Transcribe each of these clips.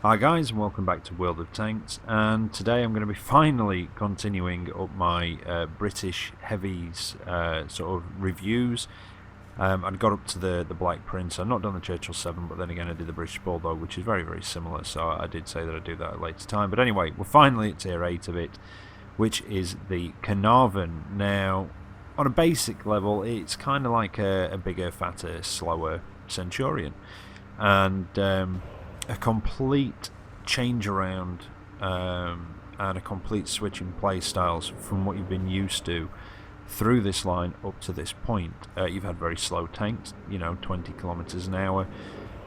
Hi guys, and welcome back to World of Tanks, and today I'm going to be finally continuing up my British Heavies sort of reviews. I got up to the Black Prince. I've not done the Churchill 7, but then again I did the British Bulldog, which is very similar, so I did say that I'd do that at a later time. But anyway, we're finally at tier 8 of it, which is the Caernarvon. Now, on a basic level, it's kind of like a bigger, fatter, slower Centurion, and a complete change around and a complete switch in play styles from what you've been used to through this line up to this point. You've had very slow tanks, 20 kilometers an hour,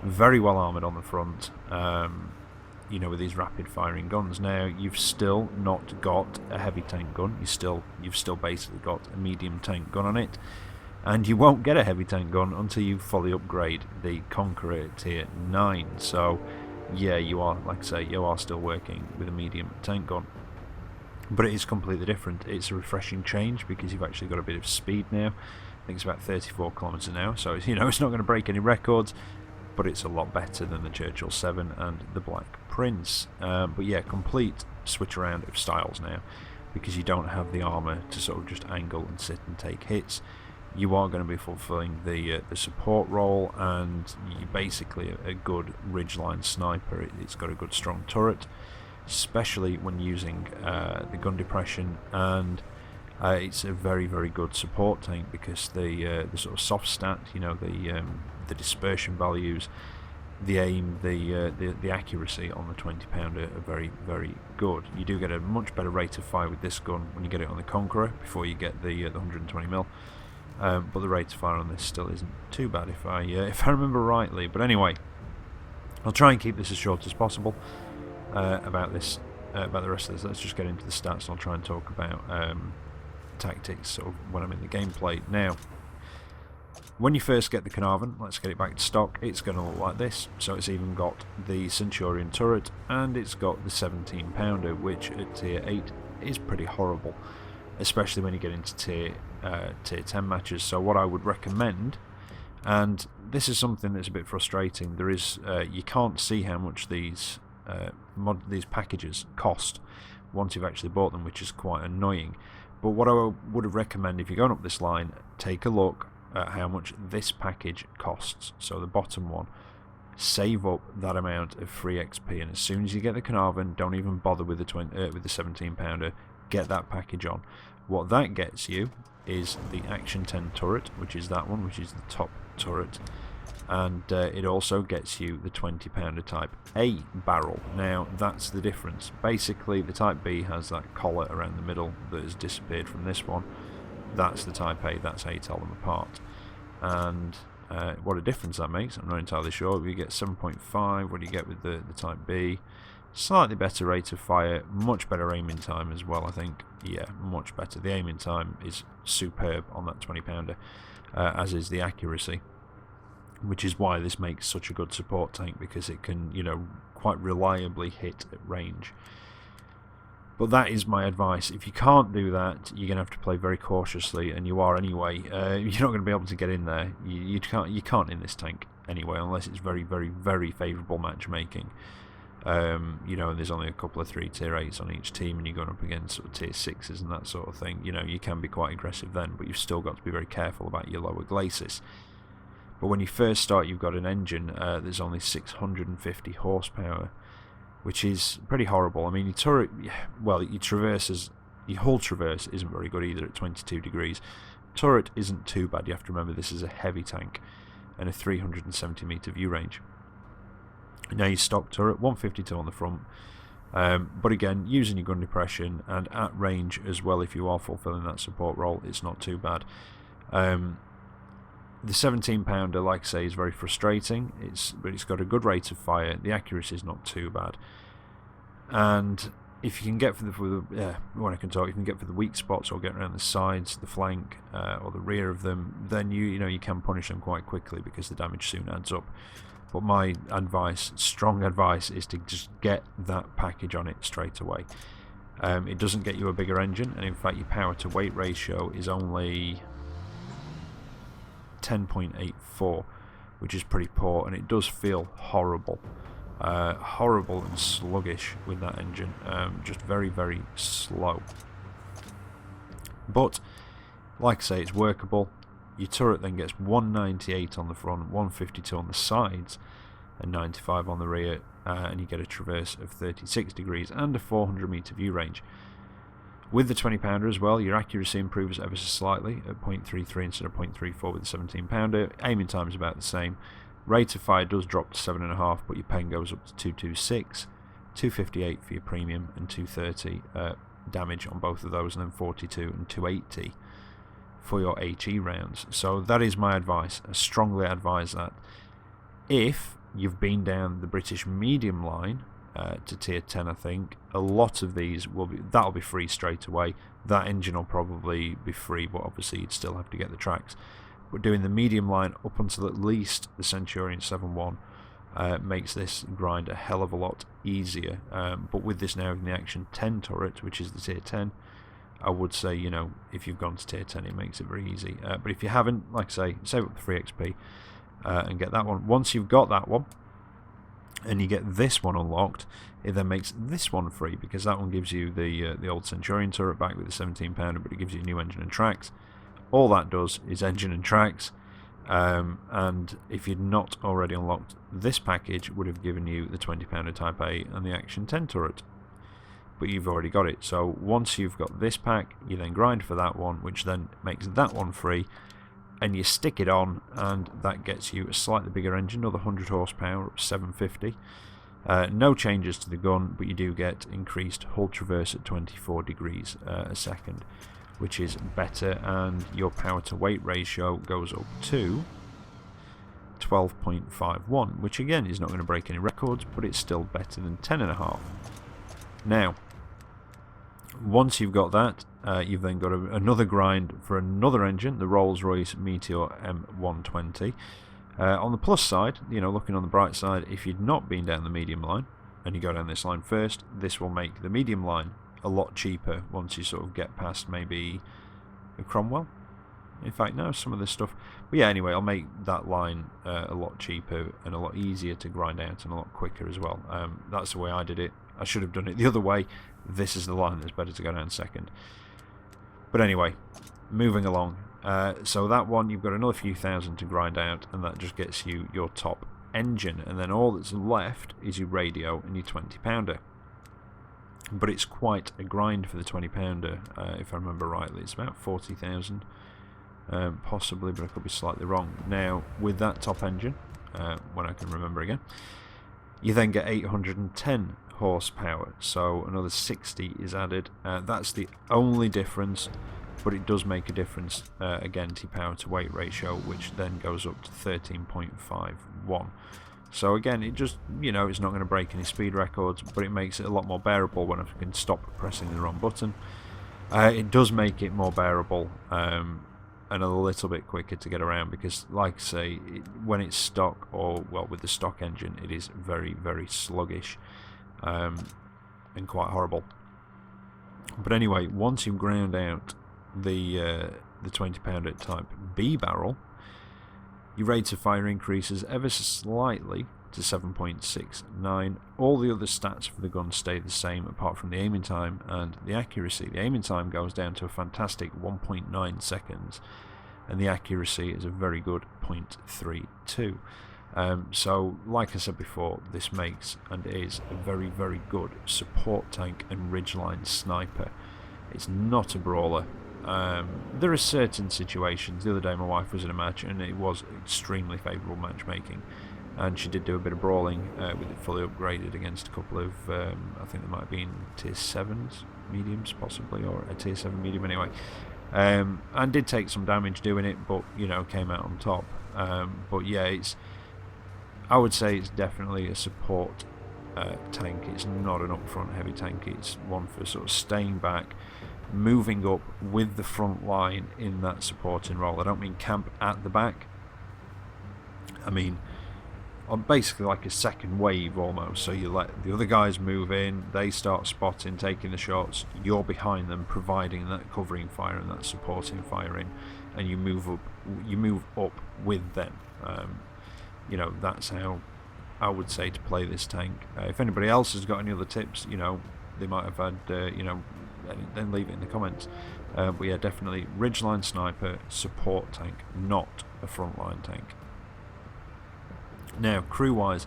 very well armoured on the front, with these rapid firing guns. Now, you've still not got a heavy tank gun. You've still basically got a medium tank gun on it, and you won't get a heavy tank gun until you fully upgrade the Conqueror tier 9. So yeah, you are, like I say, you are still working with a medium tank gun, but it is completely different. It's a refreshing change because you've actually got a bit of speed now. I think it's about 34 kilometers an hour, so it's, it's not going to break any records, but it's a lot better than the Churchill 7 and the Black Prince. But yeah, complete switch around of styles now, because you don't have the armour to sort of just angle and sit and take hits. You are going to be fulfilling the support role, and you're basically a good ridgeline sniper. It's got a good strong turret, especially when using the gun depression, and it's a very good support tank because the sort of soft stat, the dispersion values, the aim, the accuracy on the 20 pounder are very good. You do get a much better rate of fire with this gun when you get it on the Conqueror before you get the 120mm. But the rate of fire on this still isn't too bad if I remember rightly. But anyway, I'll try and keep this as short as possible about the rest of this. Let's just get into the stats, and I'll try and talk about tactics sort of when I'm in the gameplay. Now, when you first get the Caernarvon, let's get it back to stock, it's going to look like this. So it's even got the Centurion turret, and it's got the 17 pounder, which at tier 8 is pretty horrible, especially when you get into tier 10 matches. So what I would recommend, and this is something that's a bit frustrating, there is you can't see how much these packages cost once you've actually bought them, which is quite annoying. But what I would recommend, if you're going up this line, take a look at how much this package costs. So the bottom one, save up that amount of free XP, and as soon as you get the Caernarvon, don't even bother with the 17 pounder. Get that package on. What that gets you is the Action 10 turret, which is that one, which is the top turret, and it also gets you the 20 pounder Type A barrel. Now that's the difference. Basically, the Type B has that collar around the middle that has disappeared from this one. That's the Type A. That's how you tell them apart. And what a difference that makes, I'm not entirely sure. You get 7.5. What do you get with the Type B? Slightly better rate of fire, much better aiming time as well, I think. Yeah, much better. The aiming time is superb on that 20 pounder, as is the accuracy, which is why this makes such a good support tank, because it can, quite reliably hit at range. But that is my advice. If you can't do that, you're going to have to play very cautiously, and you are anyway. You're not going to be able to get in there. You can't in this tank anyway, unless it's very favourable matchmaking. And there's only a couple of 3 tier 8s on each team, and you're going up against sort of tier 6s and that sort of thing. You can be quite aggressive then, but you've still got to be very careful about your lower glacis. But when you first start, you've got an engine that's only 650 horsepower, which is pretty horrible. I mean, your turret, well, your hull traverse isn't very good either at 22 degrees. Turret isn't too bad. You have to remember this is a heavy tank and a 370 meter view range. Now your stock turret, 152 on the front, but again, using your gun depression and at range as well, if you are fulfilling that support role, it's not too bad. The 17 pounder, like I say, is very frustrating, but it's got a good rate of fire, the accuracy is not too bad, and if you can get for the weak spots, or get around the sides, the flank, or the rear of them, then you can punish them quite quickly, because the damage soon adds up. But my advice, strong advice, is to just get that package on it straight away. It doesn't get you a bigger engine, and in fact your power to weight ratio is only 10.84, which is pretty poor, and it does feel horrible. Horrible and sluggish with that engine, just very, very slow. But, like I say, it's workable. Your turret then gets 198 on the front, 152 on the sides, and 95 on the rear, and you get a traverse of 36 degrees and a 400 metre view range. With the 20 pounder as well, your accuracy improves ever so slightly at 0.33 instead of 0.34 with the 17 pounder. Aiming time is about the same. Rate of fire does drop to 7.5, but your pen goes up to 226, 258 for your premium, and 230 damage on both of those, and then 42 and 280 for your HE rounds. So that is my advice. I strongly advise that. If you've been down the British medium line to tier 10, I think a lot of these that'll be free straight away. That engine will probably be free, but obviously you'd still have to get the tracks. But doing the medium line up until at least the Centurion 7.1 makes this grind a hell of a lot easier. But with this now in the Action 10 turret, which is the tier 10, I would say, you know, if you've gone to tier 10, it makes it very easy. But if you haven't, like I say, save up the free XP and get that one. Once you've got that one and you get this one unlocked, it then makes this one free, because that one gives you the old Centurion turret back with the 17 pounder, but it gives you a new engine and tracks. All that does is engine and tracks, and if you'd not already unlocked this package, would have given you the 20 pounder Type A and the Action 10 turret, but you've already got it. So once you've got this pack, you then grind for that one, which then makes that one free, and you stick it on, and that gets you a slightly bigger engine, another 100 horsepower, 750. No changes to the gun, but you do get increased hull traverse at 24 degrees a second, which is better, and your power to weight ratio goes up to 12.51, which again is not going to break any records, but it's still better than 10.5. Now, once you've got that, you've then got another grind for another engine, the Rolls-Royce Meteor M120. On the plus side, you know, looking on the bright side, if you'd not been down the medium line and you go down this line first, this will make the medium line a lot cheaper once you sort of get past maybe a Cromwell. In fact, no, some of this stuff. But yeah, anyway, I'll make that line a lot cheaper and a lot easier to grind out and a lot quicker as well. That's the way I did it. I should have done it the other way. This is the line that's better to go down second. But anyway, moving along. So that one, you've got another few thousand to grind out, and that just gets you your top engine. And then all that's left is your radio and your 20 pounder. But it's quite a grind for the 20 pounder, if I remember rightly. It's about 40,000, possibly, but I could be slightly wrong. Now, with that top engine, when I can remember again, you then get 810 horsepower, so another 60 is added. That's the only difference, but it does make a difference again to power to weight ratio, which then goes up to 13.51. So again, it just, you know, it's not going to break any speed records, but it makes it a lot more bearable when I can stop pressing the wrong button. It does make it more bearable and a little bit quicker to get around, because, like I say, when it's stock, or well, with the stock engine, it is very, very sluggish and quite horrible. But anyway, once you've ground out the 20 pounder Type B barrel, your rate of fire increases ever so slightly to 7.69. All the other stats for the gun stay the same, apart from the aiming time and the accuracy. The aiming time goes down to a fantastic 1.9 seconds, and the accuracy is a very good 0.32. So, like I said before, this makes and is a very, very good support tank and ridgeline sniper. It's not a brawler. There are certain situations. The other day my wife was in a match, and it was extremely favourable matchmaking, and she did do a bit of brawling with it fully upgraded against a couple of, I think there might have been tier 7s, mediums possibly, or a tier 7 medium anyway, and did take some damage doing it, but, you know, came out on top. But yeah, I would say it's definitely a support tank. It's not an upfront heavy tank. It's one for sort of staying back, moving up with the front line in that supporting role. I don't mean camp at the back. I mean basically like a second wave almost. So you let the other guys move in, they start spotting, taking the shots, you're behind them providing that covering fire and that supporting fire in, and you move up with them. You know, that's how I would say to play this tank. If anybody else has got any other tips, you know, they might have had, you know, then leave it in the comments. But yeah, definitely ridgeline sniper, support tank, not a frontline tank. Now, crew-wise,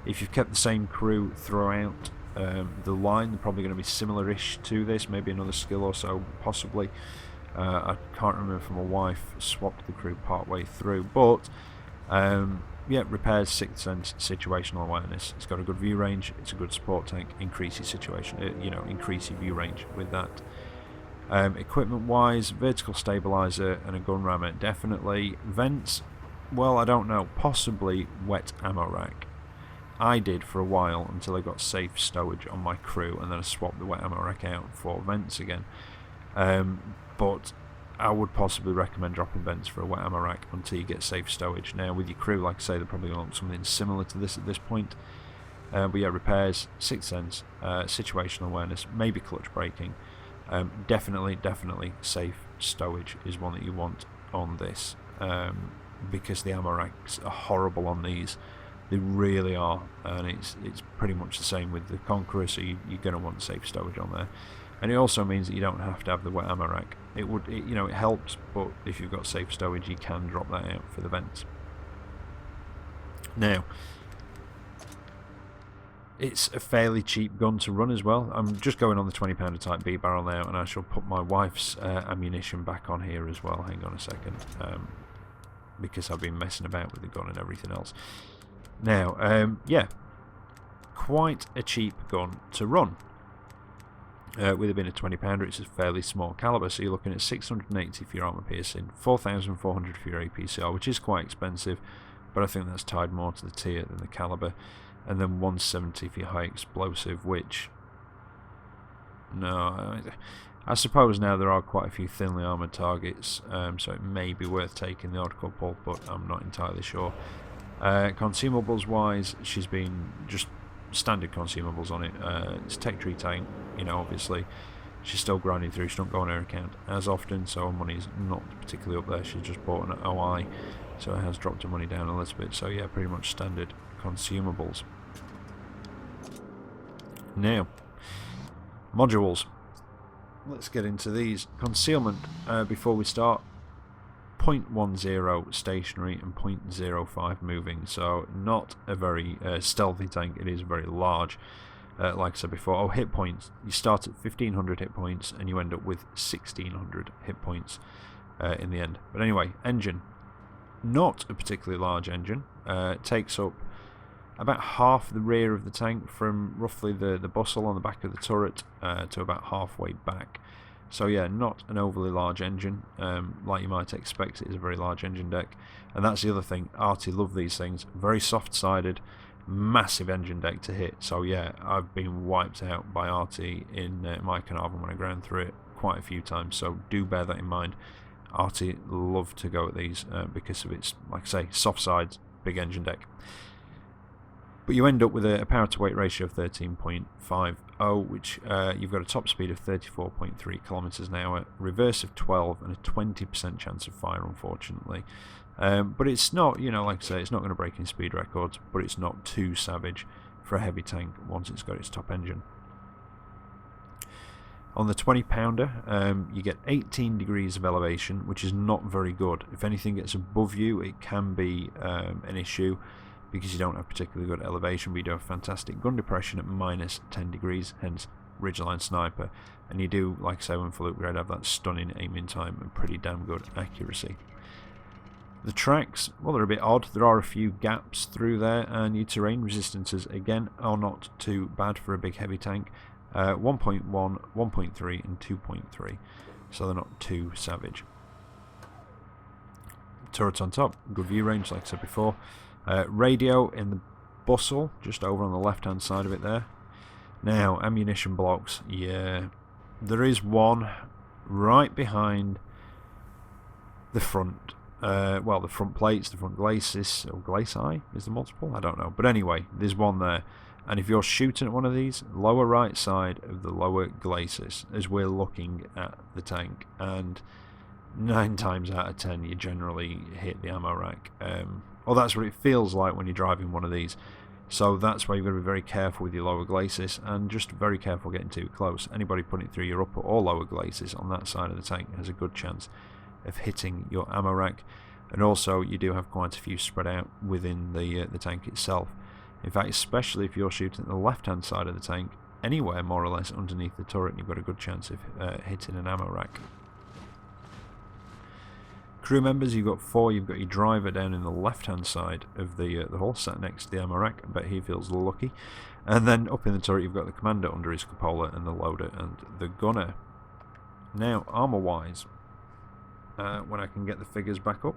if you've kept the same crew throughout the line, they're probably going to be similar-ish to this, maybe another skill or so, possibly. I can't remember if my wife swapped the crew part way through, but yeah, repairs, sixth sense, situational awareness. It's got a good view range. It's a good support tank. Increase your situation, you know, increase your view range with that. Equipment-wise, vertical stabilizer and a gun rammer, definitely. Vents, well, I don't know. Possibly wet ammo rack. I did for a while until I got safe stowage on my crew, and then I swapped the wet ammo rack out for vents again. But I would possibly recommend dropping vents for a wet ammo rack until you get safe stowage. Now with your crew, like I say, they're probably going to want something similar to this at this point. But yeah, repairs, sixth sense, situational awareness, maybe clutch braking. Definitely safe stowage is one that you want on this, because the ammo racks are horrible on these. They really are, and it's pretty much the same with the Conqueror, so you're going to want safe stowage on there. And it also means that you don't have to have the wet ammo rack. You know, it helps, but if you've got safe stowage, you can drop that out for the vents. Now, it's a fairly cheap gun to run as well. I'm just going on the 20-pounder type B barrel now, and I shall put my wife's ammunition back on here as well. Hang on a second, because I've been messing about with the gun and everything else. Now, yeah, quite a cheap gun to run. With it being a 20-pounder, it's a fairly small caliber, so you're looking at 680 for your armour piercing, 4,400 for your APCR, which is quite expensive, but I think that's tied more to the tier than the caliber, and then 170 for your high explosive, which, no, I suppose now there are quite a few thinly armoured targets, so it may be worth taking the odd couple, but I'm not entirely sure. Consumables wise, she's been just standard consumables on it. It's tech tree tank, you know, obviously she's still grinding through. She don't go on her account as often, so her money's not particularly up there. She's just bought an OI, so it has dropped her money down a little bit. So yeah, pretty much standard consumables. Now, modules, let's get into these. Concealment, before we start, 0.10 stationary and 0.05 moving, so not a very stealthy tank. It is very large. Like I said before, hit points, you start at 1500 hit points and you end up with 1600 hit points in the end. But anyway, engine, not a particularly large engine. It takes up about half the rear of the tank, from roughly the bustle on the back of the turret to about halfway back. So yeah, not an overly large engine, like you might expect. It is a very large engine deck, and that's the other thing. Arty love these things. Very soft-sided, massive engine deck to hit. So yeah, I've been wiped out by Arty in my Caernarvon when I ground through it quite a few times. So do bear that in mind. Arty love to go at these because of its, like I say, soft sides, big engine deck. But you end up with a power to weight ratio of 13.50, which you've got a top speed of 34.3 kilometers an hour, reverse of 12, and a 20% chance of fire, unfortunately. But it's not, you know, like I say, it's not going to break any speed records, but it's not too savage for a heavy tank once it's got its top engine. On the 20-pounder, you get 18 degrees of elevation, which is not very good. If anything gets above you, it can be an issue, because you don't have particularly good elevation, but you do have fantastic gun depression at minus 10 degrees, hence ridgeline sniper. And you do, like I say, when full upgrade, have that stunning aiming time and pretty damn good accuracy. The tracks, well, they're a bit odd. There are a few gaps through there, and your terrain resistances, again, are not too bad for a big heavy tank. 1.1, 1.3 and 2.3, so they're not too savage. Turrets on top, good view range, like I said before. Radio in the bustle, just over on the left hand side of it there. Now, ammunition blocks, yeah, there is one right behind the front, well, the front plates, the front glacis, or glaci is the multiple, I don't know, but anyway, there's one there. And if you're shooting at one of these, lower right side of the lower glacis, as we're looking at the tank, and 9 times out of 10 you generally hit the ammo rack. Well, that's what it feels like when you're driving one of these. So that's why you've got to be very careful with your lower glacis, and just very careful getting too close. Anybody putting it through your upper or lower glacis on that side of the tank has a good chance of hitting your ammo rack. And also you do have quite a few spread out within the tank itself. In fact, especially if you're shooting at the left hand side of the tank, anywhere more or less underneath the turret, you've got a good chance of hitting an ammo rack. Crew members, you've got 4. You've got your driver down in the left hand side of the hull, sat next to the ammo rack. I bet he feels lucky. And then up in the turret you've got the commander under his cupola, and the loader and the gunner. Now, armour wise, when I can get the figures back up.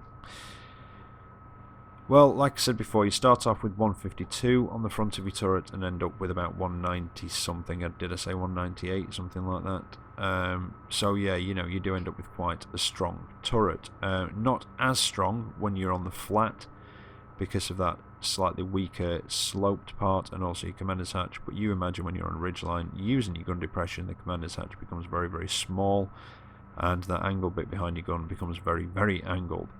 Well, like I said before, you start off with 152 on the front of your turret and end up with about 190 something. Did I say 198? Something like that. So yeah, you know, you do end up with quite a strong turret. Not as strong when you're on the flat because of that slightly weaker sloped part and also your commander's hatch. But you imagine when you're on a ridgeline, using your gun depression, the commander's hatch becomes very, very small, and that angle bit behind your gun becomes very, very angled.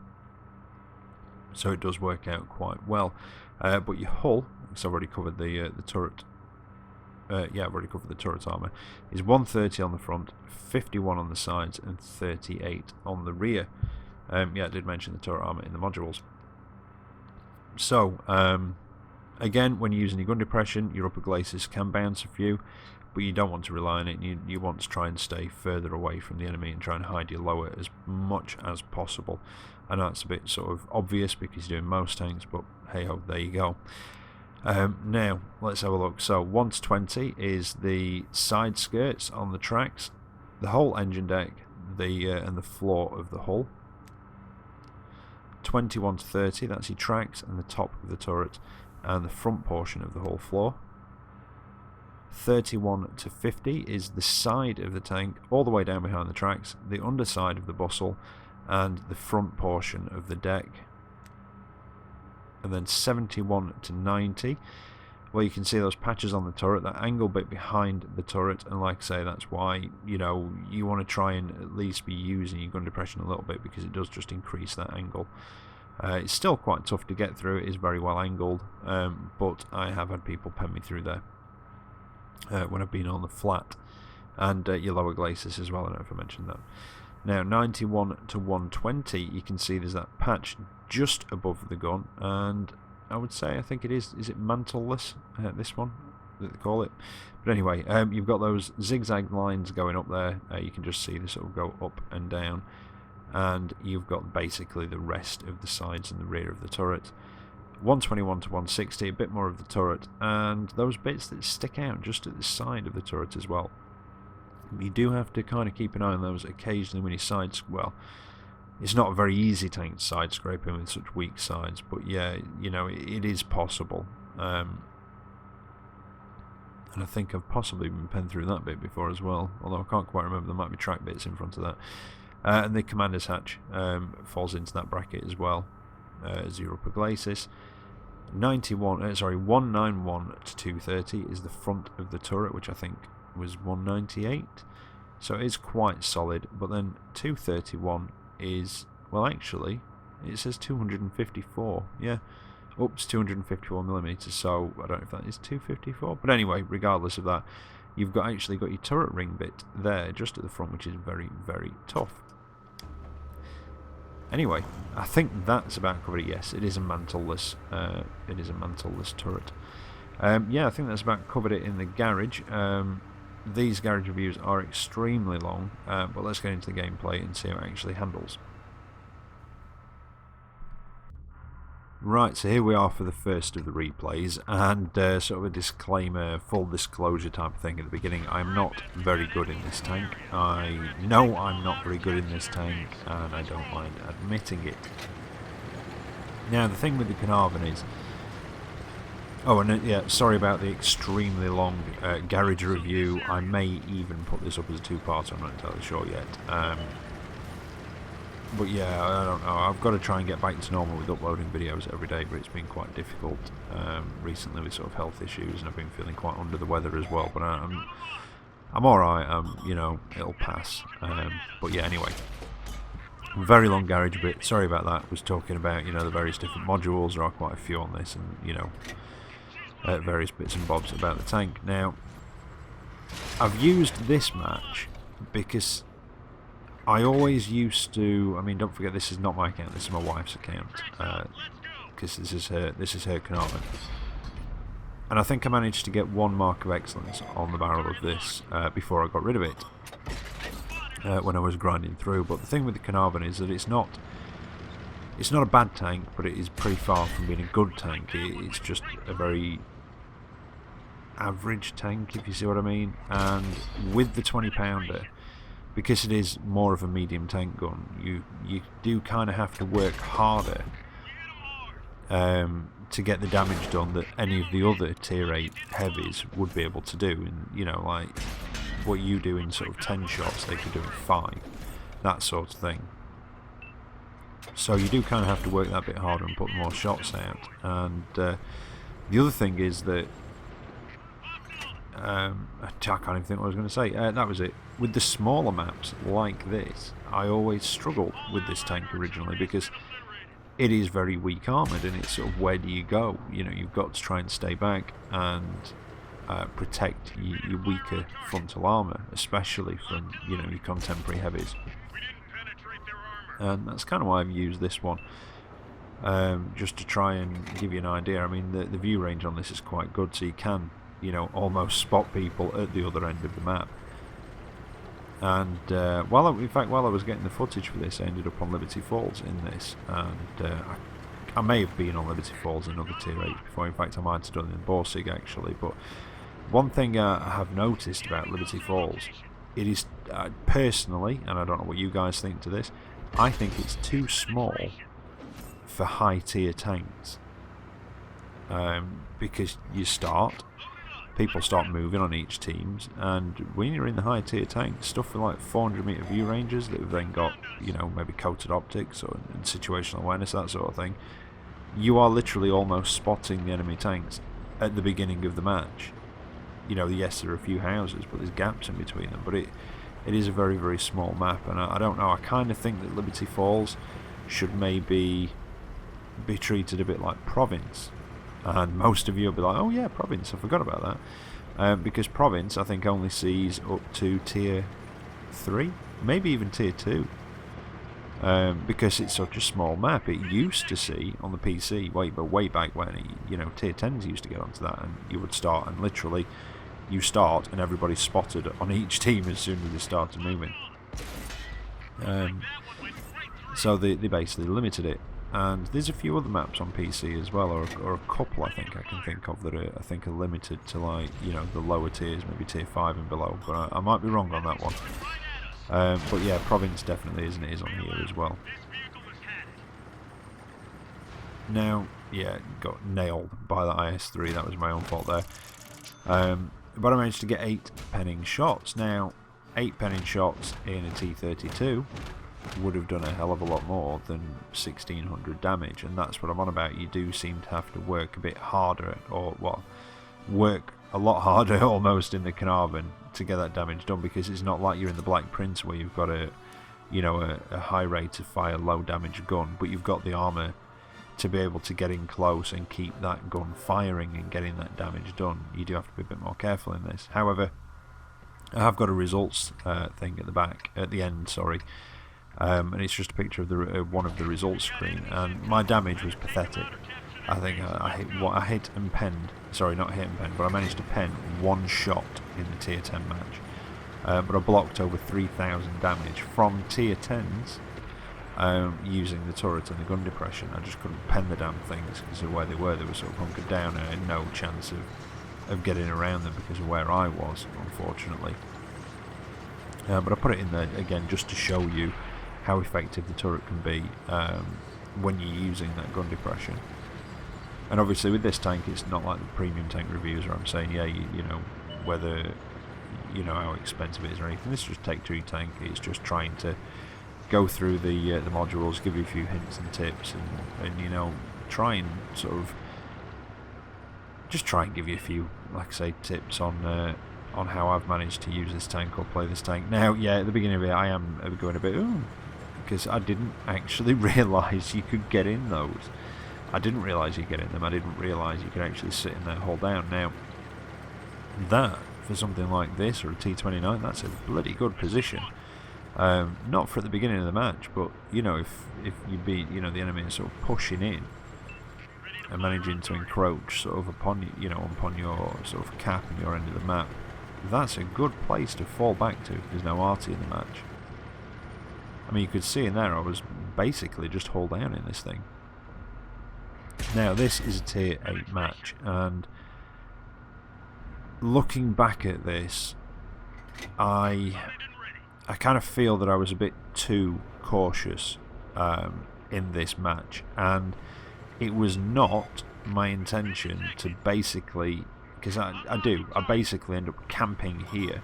So it does work out quite well. But your hull, because I've already covered the turret. Yeah, I've already covered the turret armour. Is 130 on the front, 51 on the sides, and 38 on the rear. Yeah, I did mention the turret armour in the modules. So again, when you're using your gun depression, your upper glacis can bounce a few, but you don't want to rely on it. You want to try and stay further away from the enemy and try and hide your lower as much as possible. I know it's a bit sort of obvious because you're doing most tanks, but hey ho, there you go. Now let's have a look. So 1 to 20 is the side skirts on the tracks, the whole engine deck, and the floor of the hull. 21 to 30, that's your tracks and the top of the turret and the front portion of the hull floor. 31 to 50 is the side of the tank all the way down behind the tracks, the underside of the bustle, and the front portion of the deck. And then 71 to 90, well, you can see those patches on the turret, that angle bit behind the turret, and like I say, that's why, you know, you want to try and at least be using your gun depression a little bit, because it does just increase that angle. It's still quite tough to get through, it is very well angled, but I have had people pen me through there when I've been on the flat. And your lower glacis as well, I don't know if I mentioned that. Now 91 to 120, you can see there's that patch just above the gun, and I would say, I think it is it mantleless, this one that they call it. But anyway, you've got those zigzag lines going up there, you can just see they sort of go up and down, and you've got basically the rest of the sides and the rear of the turret. 121 to 160, a bit more of the turret, and those bits that stick out just at the side of the turret as well. You do have to kind of keep an eye on those occasionally when you well, it's not a very easy tank to side scraping with such weak sides, but yeah, you know, it is possible. And I think I've possibly been penned through that bit before as well, although I can't quite remember, there might be track bits in front of that. And the commander's hatch falls into that bracket as well as your upper glacis. 191 to 230 is the front of the turret, which I think was 198, so it is quite solid. But then 231 is, well, actually it says 254, yeah, oops, 254 millimeters, so I don't know if that is 254, but anyway, regardless of that, you've actually got your turret ring bit there just at the front, which is very, very tough. Anyway, I think that's about covered it. Yes, it is a mantleless turret. Yeah, I think that's about covered it in the garage. These garage reviews are extremely long, but let's get into the gameplay and see how it actually handles. Right, so here we are for the first of the replays, and sort of a disclaimer, full disclosure type of thing at the beginning. I'm not very good in this tank. I know I'm not very good in this tank, and I don't mind admitting it. Now, the thing with the Caernarvon is... Oh, and yeah, sorry about the extremely long garage review. I may even put this up as a two-part, I'm not entirely sure yet. But yeah, I don't know, I've got to try and get back to normal with uploading videos every day, but it's been quite difficult recently with sort of health issues, and I've been feeling quite under the weather as well, but I'm alright, you know, it'll pass. But yeah, anyway. Very long garage bit, sorry about that. I was talking about, you know, the various different modules, there are quite a few on this, and, you know, various bits and bobs about the tank. Now, I've used this match because I always used to. I mean, don't forget, this is not my account. This is my wife's account, because this is her Caernarvon. And I think I managed to get 1 mark of excellence on the barrel of this before I got rid of it when I was grinding through. But the thing with the Caernarvon is that it's not a bad tank, but it is pretty far from being a good tank. It's just a very average tank, if you see what I mean. And with the 20-pounder, because it is more of a medium tank gun, you do kind of have to work harder to get the damage done that any of the other tier 8 heavies would be able to do. And you know, like what you do in sort of 10 shots, they could do in 5, that sort of thing. So you do kind of have to work that bit harder and put more shots out. And the other thing is that I can't even think what I was going to say. That was it. With the smaller maps like this, I always struggled with this tank originally because it is very weak armoured, and it's sort of, where do you go? You know, you've got to try and stay back and protect your weaker frontal armour, especially from, you know, your contemporary heavies. And that's kind of why I've used this one, just to try and give you an idea. I mean, the view range on this is quite good, so you can, you know, almost spot people at the other end of the map. And while I was getting the footage for this, I ended up on Liberty Falls in this, and I may have been on Liberty Falls in other tier 8 before. In fact, I might have done it in Borsig actually. But one thing I have noticed about Liberty Falls, it is personally, and I don't know what you guys think to this, I think it's too small for high tier tanks, because people start moving on each teams, and when you're in the high tier tanks, stuff with like 400-meter view ranges that have then got, you know, maybe coated optics or and situational awareness, that sort of thing, you are literally almost spotting the enemy tanks at the beginning of the match. You know, yes, there are a few houses, but there's gaps in between them. But it is a very, very small map, and I don't know, I kind of think that Liberty Falls should maybe be treated a bit like Province. And most of you will be like, oh yeah, Province, I forgot about that. Because Province, I think, only sees up to tier 3, maybe even tier 2. Because it's such a small map. It used to see on the PC, way back when, you know, tier 10s used to get onto that, and you would start, and literally, you start, and everybody's spotted on each team as soon as they started moving. So they basically limited it. And there's a few other maps on PC as well, or a couple I think I can think of that are limited to, like, you know, the lower tiers, maybe tier 5 and below, but I might be wrong on that one. But yeah, Province definitely is on here as well. Now, yeah, got nailed by the IS-3, that was my own fault there. But I managed to get 8 penning shots. Now, 8 penning shots in a T-32 would have done a hell of a lot more than 1600 damage, and that's what I'm on about. You do seem to have to work a bit harder, or, well, work a lot harder almost in the Caernarvon to get that damage done, because it's not like you're in the Black Prince where you've got a high rate of fire, low damage gun, but you've got the armour to be able to get in close and keep that gun firing and getting that damage done. You do have to be a bit more careful in this. However, I have got a results thing at the end, sorry. And it's just a picture of one of the results screen, and my damage was pathetic. I think I hit and penned, sorry, not hit and penned, but I managed to pen 1 shot in the tier 10 match. But I blocked over 3000 damage from tier 10s using the turret and the gun depression. I just couldn't pen the damn things because of where they were. They were sort of hunkered down, and I had no chance of getting around them because of where I was, unfortunately. But I put it in there again just to show you how effective the turret can be when you're using that gun depression. And obviously with this tank, it's not like the premium tank reviews where I'm saying, yeah, you know, whether, you know, how expensive it is or anything. This is just Take 2 tank. It's just trying to go through the modules, give you a few hints and tips, and you know, try and sort of just try and give you a few, like I say, tips on how I've managed to use this tank or play this tank. Now, yeah, at the beginning of it, I am going a bit, because I didn't actually realise you could get in those. I didn't realise you get in them. I didn't realise you could actually sit in there, hold down. Now, that, for something like this, or a T-29, that's a bloody good position. Not for at the beginning of the match, but, you know, if you beat, you know, the enemy is sort of pushing in and managing to encroach sort of upon, you know, upon your sort of cap and your end of the map, that's a good place to fall back to if there's no arty in the match. I mean, you could see in there I was basically just hold down in this thing. Now, this is a tier 8 match, and looking back at this, I kind of feel that I was a bit too cautious in this match, and it was not my intention to basically, because I basically end up camping here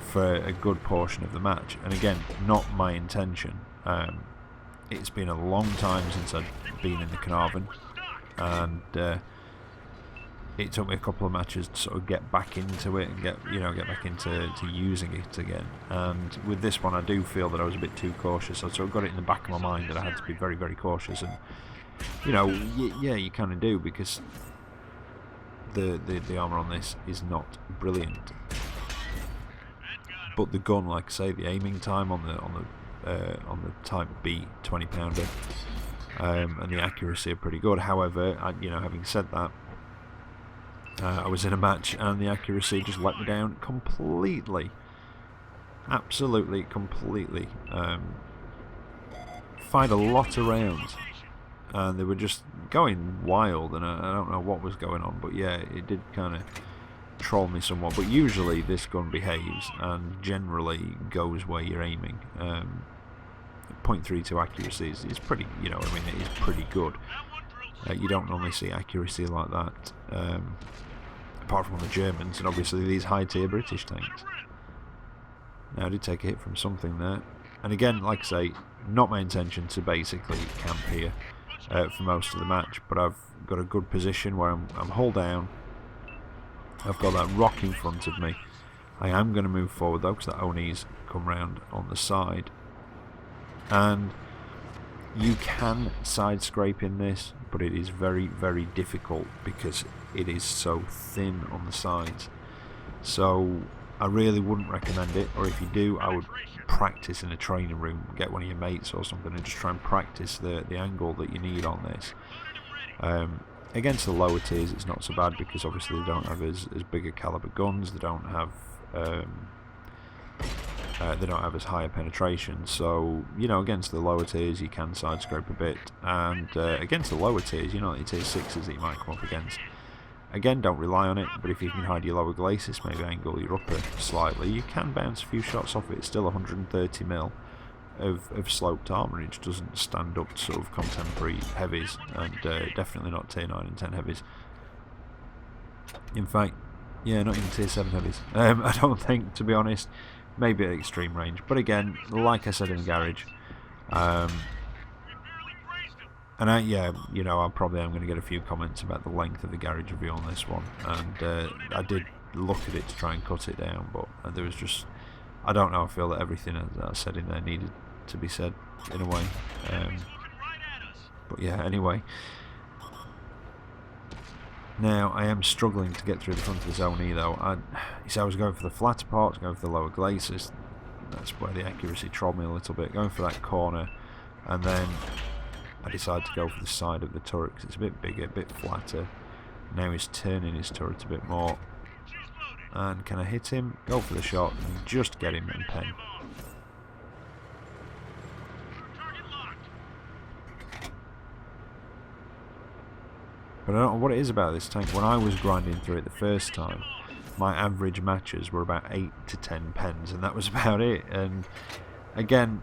for a good portion of the match, and again, not my intention. It's been a long time since I've been in the Caernarvon, and it took me a couple of matches to sort of get back into it and get back into using it again. And with this one, I do feel that I was a bit too cautious. I sort of got it in the back of my mind that I had to be very, very cautious, and you know, yeah, you kind of do, because the armour on this is not brilliant. But the gun, like I say, the aiming time on the Type B 20-pounder and the accuracy are pretty good. However, you know, having said that, I was in a match and the accuracy just let me down completely, absolutely completely. Fired a lot of rounds, and they were just going wild, and I don't know what was going on, but yeah, it did kind of troll me somewhat. But usually this gun behaves and generally goes where you're aiming. 0.32 accuracy is pretty, you know, I mean, it is pretty good. You don't normally see accuracy like that, apart from the Germans and obviously these high-tier British tanks. Now, I did take a hit from something there, and again, like I say, not my intention to basically camp here for most of the match, but I've got a good position where I'm hull down. I've got that rock in front of me. I am going to move forward though, because the Onis come round on the side, and you can side scrape in this, but it is very, very difficult because it is so thin on the sides. So I really wouldn't recommend it, or if you do, I would practice in a training room, get one of your mates or something, and just try and practice the angle that you need on this. Against the lower tiers, it's not so bad because obviously they don't have as bigger caliber guns, they don't have as high a penetration. So, you know, against the lower tiers you can side scrape a bit, and against the lower tiers, you know, the tier 6s that you might come up against, again, don't rely on it, but if you can hide your lower glacis, maybe angle your upper slightly, you can bounce a few shots off it. It's still 130mm of sloped armour, it doesn't stand up to sort of contemporary heavies, and definitely not tier 9 and 10 heavies. In fact, yeah, not even tier 7 heavies. I don't think, to be honest. Maybe at extreme range, but again, like I said in the garage, and yeah, you know, I'm going to get a few comments about the length of the garage review on this one, and I did look at it to try and cut it down, but there was just, I don't know, I feel that everything that I said in there needed to be said in a way, but yeah, anyway. Now, I am struggling to get through the front of the zone though. You see, I was going for the flatter parts, going for the lower glacis. That's where the accuracy trolled me a little bit. Going for that corner, and then I decided to go for the side of the turret because it's a bit bigger, a bit flatter. Now he's turning his turret a bit more. And can I hit him? Go for the shot and just get him and pen. But I don't know what it is about this tank. When I was grinding through it the first time, my average matches were about 8 to 10 pens, and that was about it. And again,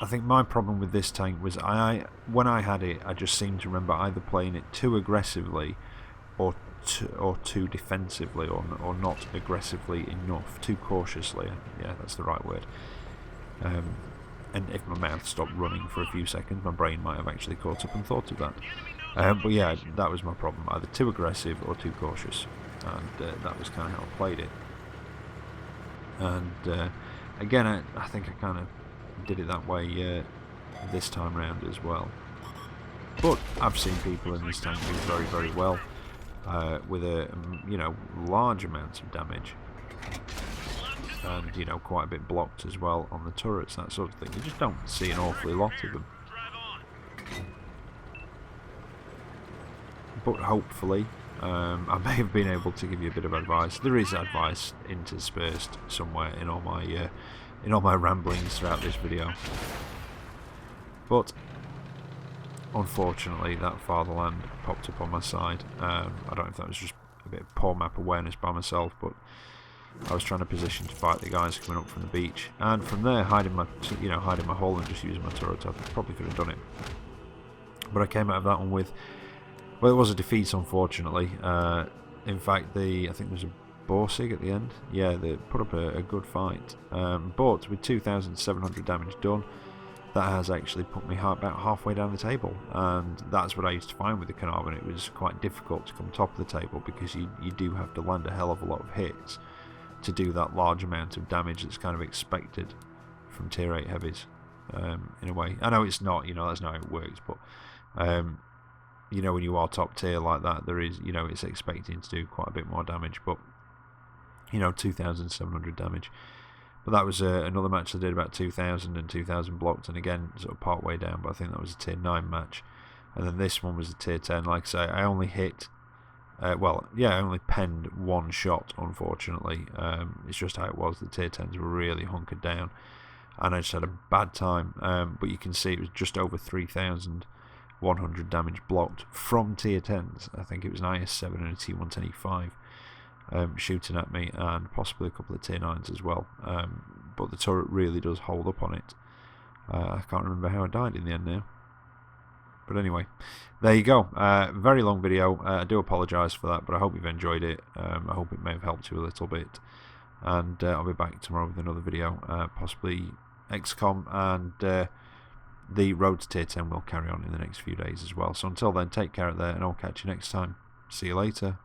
I think my problem with this tank was when I had it, I just seemed to remember either playing it too aggressively or too defensively, or not aggressively enough, too cautiously. Yeah, that's the right word. And if my mouth stopped running for a few seconds, my brain might have actually caught up and thought of that. But yeah, that was my problem, either too aggressive or too cautious, and that was kind of how I played it. And again, I think I kind of did it that way this time round as well. But I've seen people in this tank do very, very well with a large amounts of damage, and quite a bit blocked as well on the turrets, that sort of thing. You just don't see an awfully lot of them. But hopefully I may have been able to give you a bit of advice. There is advice interspersed somewhere in all my ramblings throughout this video. But unfortunately, that fatherland popped up on my side. I don't know if that was just a bit of poor map awareness by myself, but I was trying to position to fight the guys coming up from the beach, and from there hiding my hole and just using my turret. I probably could have done it, but I came out of that one with. Well, it was a defeat, unfortunately. In fact, I think there was a Borsig at the end. Yeah, they put up a good fight. But with 2,700 damage done, that has actually put me about halfway down the table. And that's what I used to find with the Caernarvon. It was quite difficult to come top of the table because you do have to land a hell of a lot of hits to do that large amount of damage that's kind of expected from tier 8 heavies. In a way, I know it's not. That's not how it works, but. When you are top tier like that, there is, it's expecting to do quite a bit more damage, but 2,700 damage. But that was another match I did about 2,000 and 2,000 blocked, and again sort of part way down. But I think that was a tier 9 match, and then this one was a tier 10. Like I say, I only hit, I only penned one shot. Unfortunately, it's just how it was. The tier 10s were really hunkered down, and I just had a bad time. But you can see it was just over 3,100 damage blocked from tier 10s. I think it was an IS-7 and a T110E5 shooting at me, and possibly a couple of tier 9s as well. But the turret really does hold up on it. I can't remember how I died in the end now. But anyway, there you go. Very long video. I do apologise for that, but I hope you've enjoyed it. I hope it may have helped you a little bit. And I'll be back tomorrow with another video, possibly XCOM, and the road to tier 10 will carry on in the next few days as well. So until then, take care out there, and I'll catch you next time. See you later.